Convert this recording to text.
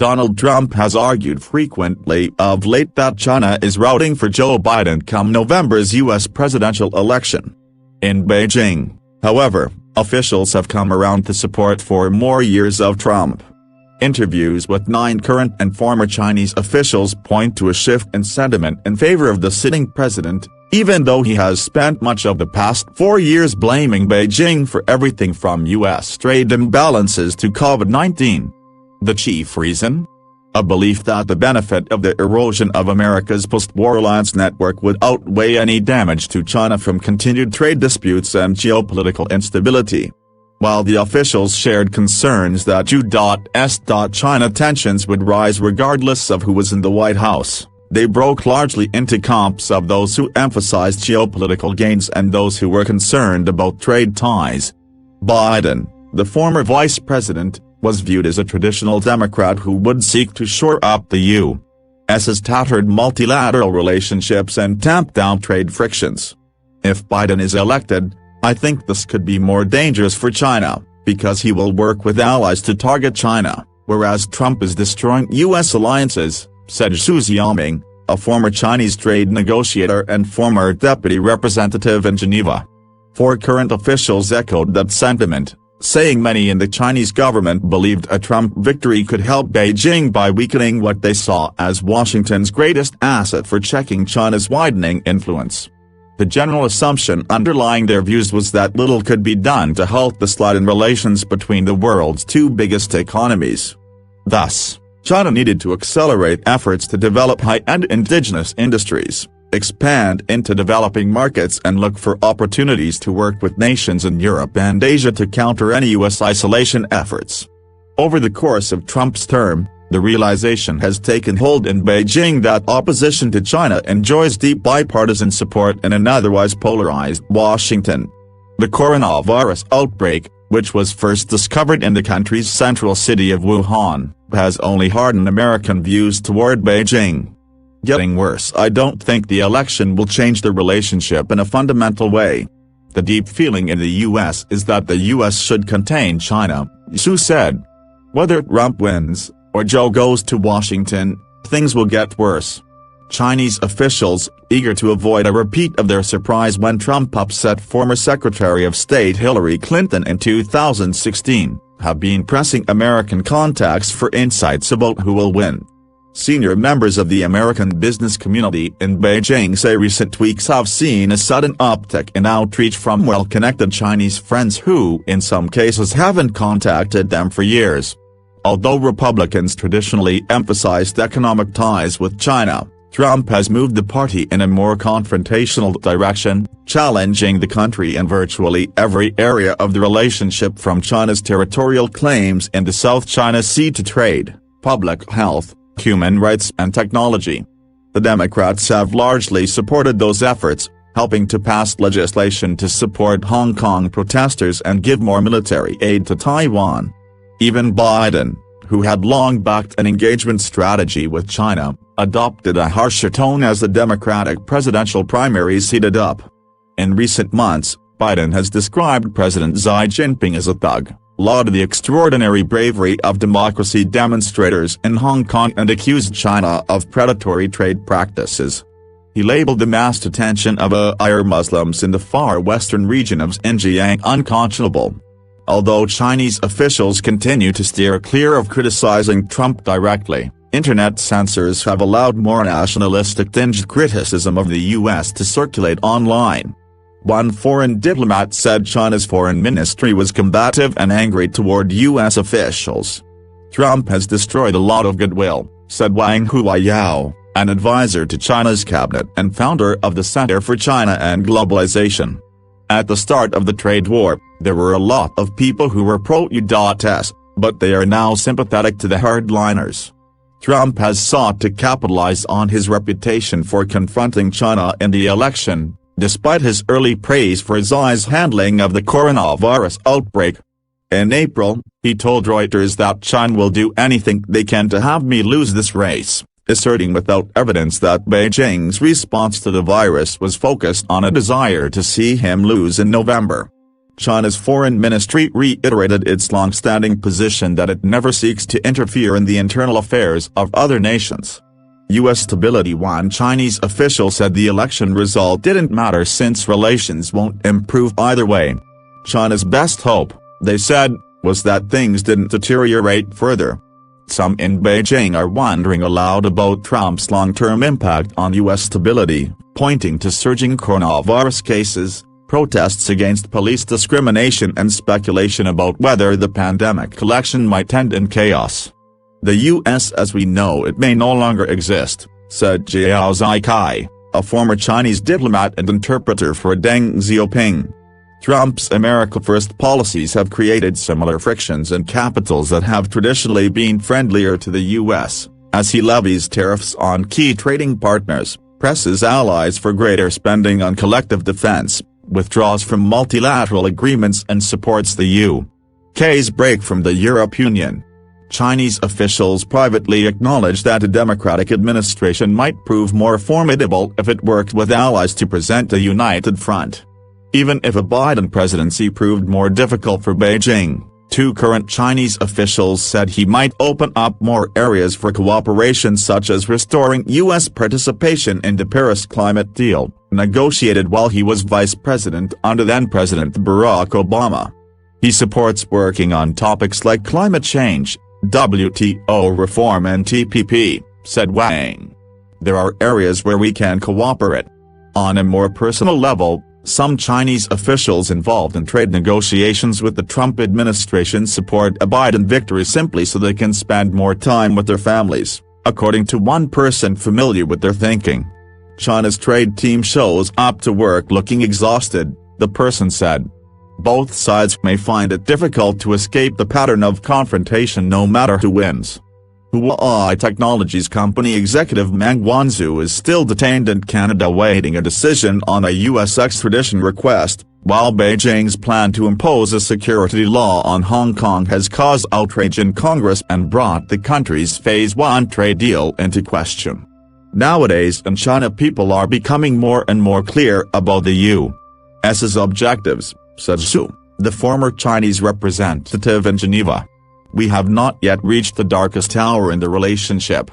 Donald Trump has argued frequently of late that China is routing for Joe Biden come November's U.S. presidential election. In Beijing, however, officials have come around to support for more years of Trump. Interviews with 9 current and former Chinese officials point to a shift in sentiment in favor of the sitting president, even though he has spent much of the past 4 years blaming Beijing for everything from U.S. trade imbalances to COVID-19. The chief reason? A belief that the benefit of the erosion of America's post-war alliance network would outweigh any damage to China from continued trade disputes and geopolitical instability. While the officials shared concerns that U.S.-China tensions would rise regardless of who was in the White House, they broke largely into camps of those who emphasized geopolitical gains and those who were concerned about trade ties. Biden, the former vice president, was viewed as a traditional Democrat who would seek to shore up the U.S.'s tattered multilateral relationships and tamp down trade frictions. If Biden is elected, I think this could be more dangerous for China, because he will work with allies to target China, whereas Trump is destroying U.S. alliances, said Zhu Xiaoming, a former Chinese trade negotiator and former deputy representative in Geneva. 4 current officials echoed that sentiment, saying many in the Chinese government believed a Trump victory could help Beijing by weakening what they saw as Washington's greatest asset for checking China's widening influence. The general assumption underlying their views was that little could be done to halt the slide in relations between the world's 2 biggest economies. Thus, China needed to accelerate efforts to develop high-end indigenous industries, expand into developing markets and look for opportunities to work with nations in Europe and Asia to counter any U.S. isolation efforts. Over the course of Trump's term, the realization has taken hold in Beijing that opposition to China enjoys deep bipartisan support in an otherwise polarized Washington. The coronavirus outbreak, which was first discovered in the country's central city of Wuhan, has only hardened American views toward Beijing. Getting worse. I don't think the election will change the relationship in a fundamental way. The deep feeling in the U.S. is that the U.S. should contain China, Xu said. Whether Trump wins, or Joe goes to Washington, things will get worse. Chinese officials, eager to avoid a repeat of their surprise when Trump upset former Secretary of State Hillary Clinton in 2016, have been pressing American contacts for insights about who will win. Senior members of the American business community in Beijing say recent weeks have seen a sudden uptick in outreach from well-connected Chinese friends who in some cases haven't contacted them for years. Although Republicans traditionally emphasized economic ties with China, Trump has moved the party in a more confrontational direction, challenging the country in virtually every area of the relationship from China's territorial claims in the South China Sea to trade, public health, human rights and technology. The Democrats have largely supported those efforts, helping to pass legislation to support Hong Kong protesters and give more military aid to Taiwan. Even Biden, who had long backed an engagement strategy with China, adopted a harsher tone as the Democratic presidential primaries heated up. In recent months, Biden has described President Xi Jinping as a thug, lauded the extraordinary bravery of democracy demonstrators in Hong Kong and accused China of predatory trade practices. He labeled the mass detention of Uyghur Muslims in the far western region of Xinjiang unconscionable. Although Chinese officials continue to steer clear of criticizing Trump directly, internet censors have allowed more nationalistic-tinged criticism of the U.S. to circulate online. One foreign diplomat said China's foreign ministry was combative and angry toward U.S. officials. Trump has destroyed a lot of goodwill, said Wang Huayao, an advisor to China's cabinet and founder of the Center for China and Globalization. At the start of the trade war, there were a lot of people who were pro-U.S., but they are now sympathetic to the hardliners. Trump has sought to capitalize on his reputation for confronting China in the election, despite his early praise for Xi's handling of the coronavirus outbreak. In April, he told Reuters that China will do anything they can to have me lose this race, asserting without evidence that Beijing's response to the virus was focused on a desire to see him lose in November. China's foreign ministry reiterated its long-standing position that it never seeks to interfere in the internal affairs of other nations. U.S. stability. One Chinese official said the election result didn't matter since relations won't improve either way. China's best hope, they said, was that things didn't deteriorate further. Some in Beijing are wondering aloud about Trump's long-term impact on U.S. stability, pointing to surging coronavirus cases, protests against police discrimination and speculation about whether the pandemic election might end in chaos. The U.S. as we know it may no longer exist, said Jiao Zikai, a former Chinese diplomat and interpreter for Deng Xiaoping. Trump's America First policies have created similar frictions in capitals that have traditionally been friendlier to the U.S., as he levies tariffs on key trading partners, presses allies for greater spending on collective defense, withdraws from multilateral agreements and supports the U.K.'s break from the European Union. Chinese officials privately acknowledged that a Democratic administration might prove more formidable if it worked with allies to present a united front. Even if a Biden presidency proved more difficult for Beijing, two current Chinese officials said he might open up more areas for cooperation, such as restoring U.S. participation in the Paris climate deal, negotiated while he was vice president under then-President Barack Obama. He supports working on topics like climate change, WTO reform and TPP, said Wang. There are areas where we can cooperate. On a more personal level, some Chinese officials involved in trade negotiations with the Trump administration support a Biden victory simply so they can spend more time with their families, according to one person familiar with their thinking. China's trade team shows up to work looking exhausted, the person said. Both sides may find it difficult to escape the pattern of confrontation no matter who wins. Huawei Technologies company executive Meng Wanzhou is still detained in Canada awaiting a decision on a U.S. extradition request, while Beijing's plan to impose a security law on Hong Kong has caused outrage in Congress and brought the country's Phase 1 trade deal into question. Nowadays in China, people are becoming more and more clear about the U.S.'s objectives, said Xu, the former Chinese representative in Geneva. We have not yet reached the darkest hour in the relationship.